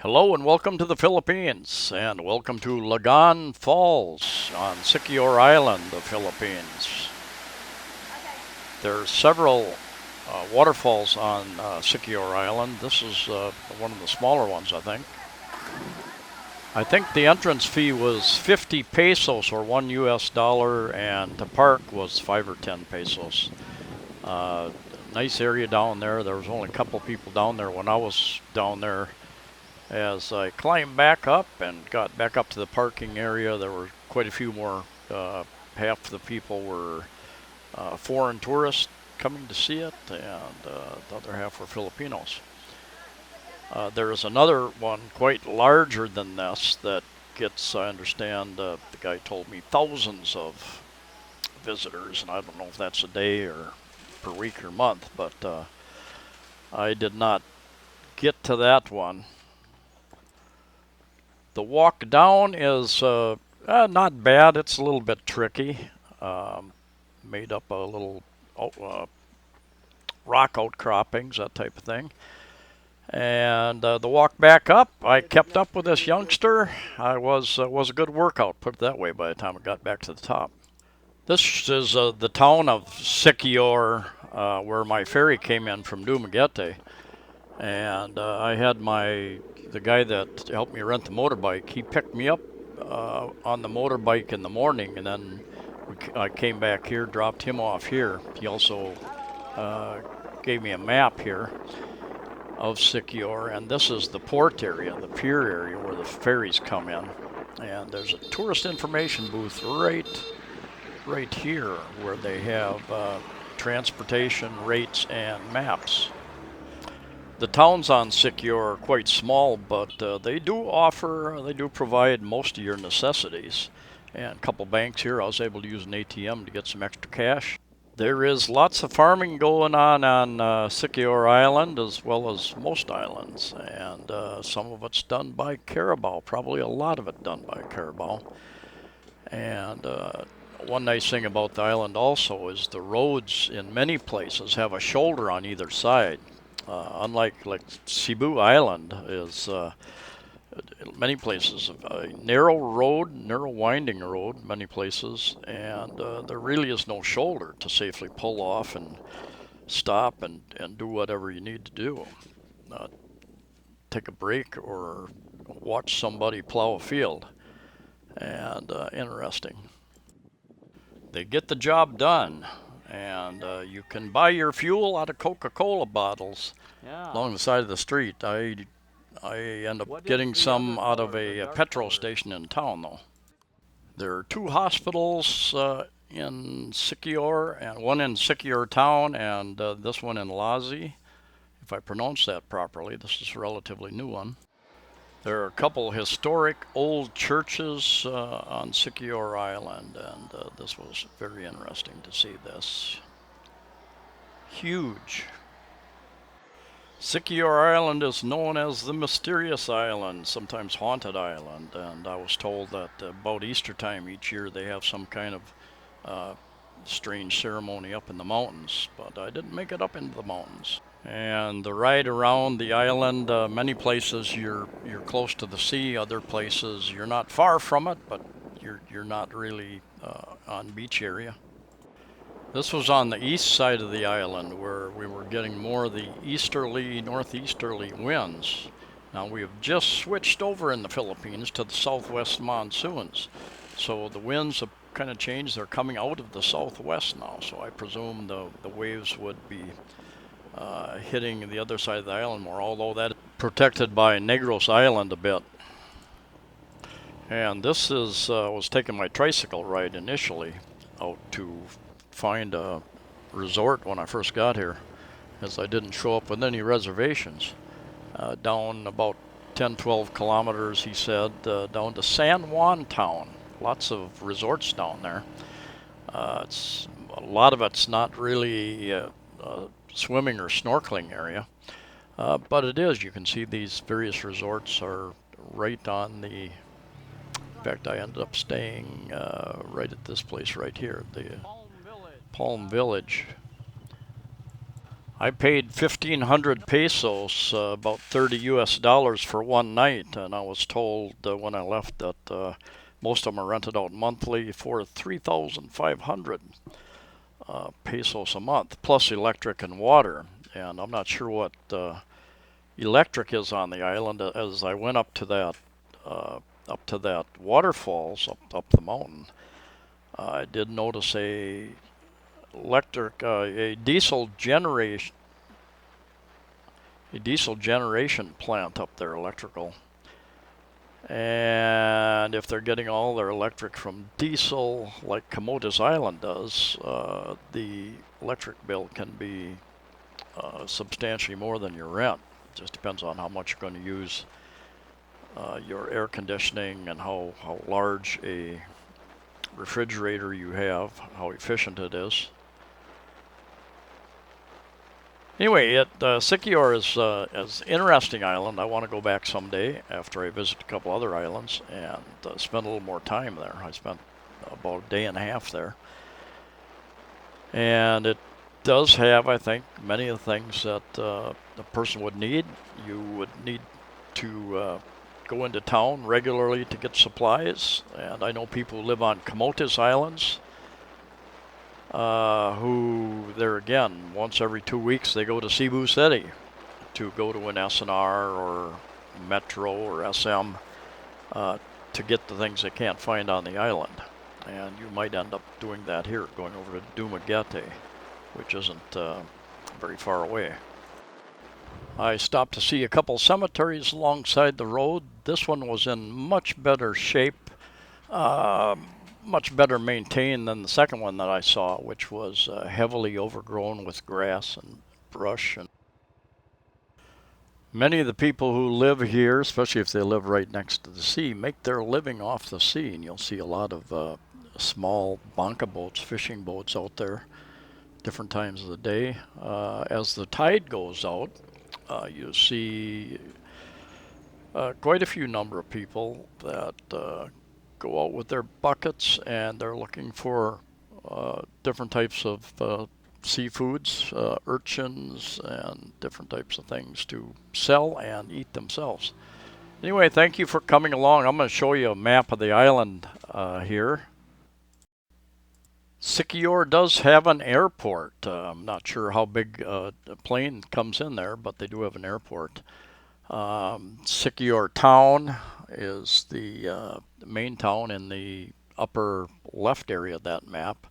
Hello and welcome to the Philippines, and welcome to Lagan Falls on Siquior Island, the Philippines. There are several waterfalls on Siquior Island. This is one of the smaller ones, I think. I think the entrance fee was 50 pesos or $1, and to park was 5 or 10 pesos. Nice area down there. There was only a couple people down there when I was down there. As I climbed back up and got back up to the parking area, there were quite a few more. Half the people were foreign tourists coming to see it, and the other half were Filipinos. There is another one quite larger than this that gets, I understand, the guy told me, thousands of visitors, and I don't know if that's a day or per week or month, but I did not get to that one. The walk down is not bad. It's a little bit tricky. Made up a little rock outcroppings, that type of thing. And the walk back up, I kept up with this youngster. It was a good workout, put it that way, by the time I got back to the top. This is the town of Siquior, where my ferry came in from Dumaguete. And I had the guy that helped me rent the motorbike, he picked me up on the motorbike in the morning, and then I came back here, dropped him off here. He also gave me a map here of Siquior, and this is the port area, the pier area where the ferries come in. And there's a tourist information booth right here where they have transportation rates and maps. The towns on Siquior are quite small, but they do provide most of your necessities. And a couple banks here, I was able to use an ATM to get some extra cash. There is lots of farming going on Siquior Island, as well as most islands, and some of it's done by carabao, probably a lot of it done by carabao. And one nice thing about the island also is the roads in many places have a shoulder on either side. Unlike Cebu Island is many places a narrow winding road, many places, and there really is no shoulder to safely pull off and stop and do whatever you need to do. Take a break or watch somebody plow a field, and interesting. They get the job done. And you can buy your fuel out of Coca-Cola bottles along the side of the street. I end up getting some out of a petrol station in town, though. There are two hospitals in Siquior, and one in Siquior town, and this one in Lazi, if I pronounce that properly. This is a relatively new one. There are a couple historic old churches on Siquior Island, and this was very interesting to see this. Huge. Siquior Island is known as the Mysterious Island, sometimes Haunted Island, and I was told that about Easter time each year they have some kind of strange ceremony up in the mountains, but I didn't make it up into the mountains. And the ride around the island, many places you're close to the sea, other places you're not far from it, but you're not really on beach area. This was on the east side of the island where we were getting more of the northeasterly winds. Now we have just switched over in the Philippines to the southwest monsoons, so the winds have kind of changed. They're coming out of the southwest now, so I presume the waves would be hitting the other side of the island more, although that is protected by Negros Island a bit. And this was taking my tricycle ride initially out to find a resort when I first got here, as I didn't show up with any reservations. Down about 10-12 kilometers, he said, down to San Juan town. Lots of resorts down there. A lot of it's not really swimming or snorkeling area, but it is. You can see these various resorts are right on the. In fact, I ended up staying right at this place right here, the Palm Village. I paid 1,500 pesos, about 30 US dollars for one night, and I was told when I left that most of them are rented out monthly for 3,500 pesos a month, plus electric and water. And I'm not sure what electric is on the island. As I went up to that waterfalls up the mountain, I did notice a diesel generation plant up there, electrical. And if they're getting all their electric from diesel, like Camotes Island does, the electric bill can be substantially more than your rent. Just depends on how much you're going to use your air conditioning and how large a refrigerator you have, how efficient it is. Anyway, Siquior is an interesting island. I want to go back someday after I visit a couple other islands and spend a little more time there. I spent about a day and a half there. And it does have, I think, many of the things that a person would need. You would need to go into town regularly to get supplies. And I know people who live on Camotes Islands, who there again, once every 2 weeks they go to Cebu City to go to an SNR or Metro or SM to get the things they can't find on the island. And you might end up doing that here, going over to Dumaguete, which isn't very far away. I stopped to see a couple cemeteries alongside the road. This one was in much better shape, much better maintained than the second one that I saw, which was heavily overgrown with grass and brush. And many of the people who live here, especially if they live right next to the sea, make their living off the sea, and you'll see a lot of small banca boats, fishing boats out there, different times of the day. As the tide goes out, you see quite a few number of people that go out with their buckets, and they're looking for different types of seafoods, urchins, and different types of things to sell and eat themselves. Anyway, thank you for coming along. I'm going to show you a map of the island here. Siquior does have an airport. I'm not sure how big a plane comes in there, but they do have an airport. Siquior town is the main town in the upper left area of that map.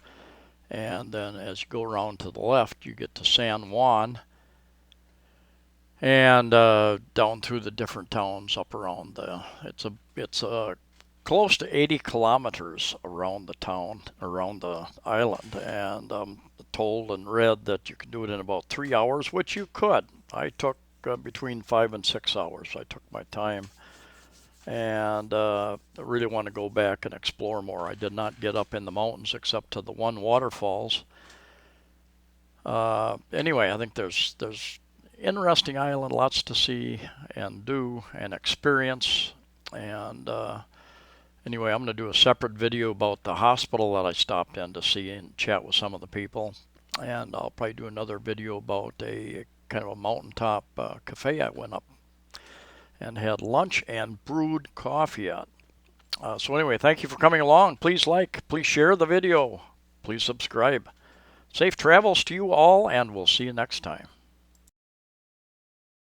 And then as you go around to the left, you get to San Juan, and down through the different towns up around it's close to 80 kilometers around the town, around the island, and I'm told and read that you can do it in about 3 hours, which you could. I took between 5 and 6 hours. I took my time, and I really want to go back and explore more. I did not get up in the mountains except to the one waterfalls. Anyway, I think there's interesting island, lots to see and do and experience. And anyway, I'm going to do a separate video about the hospital that I stopped in to see and chat with some of the people. And I'll probably do another video about a kind of a mountaintop cafe I went up and had lunch and brewed coffee at. So anyway, thank you for coming along. Please like, please share the video, please subscribe. Safe travels to you all, and we'll see you next time.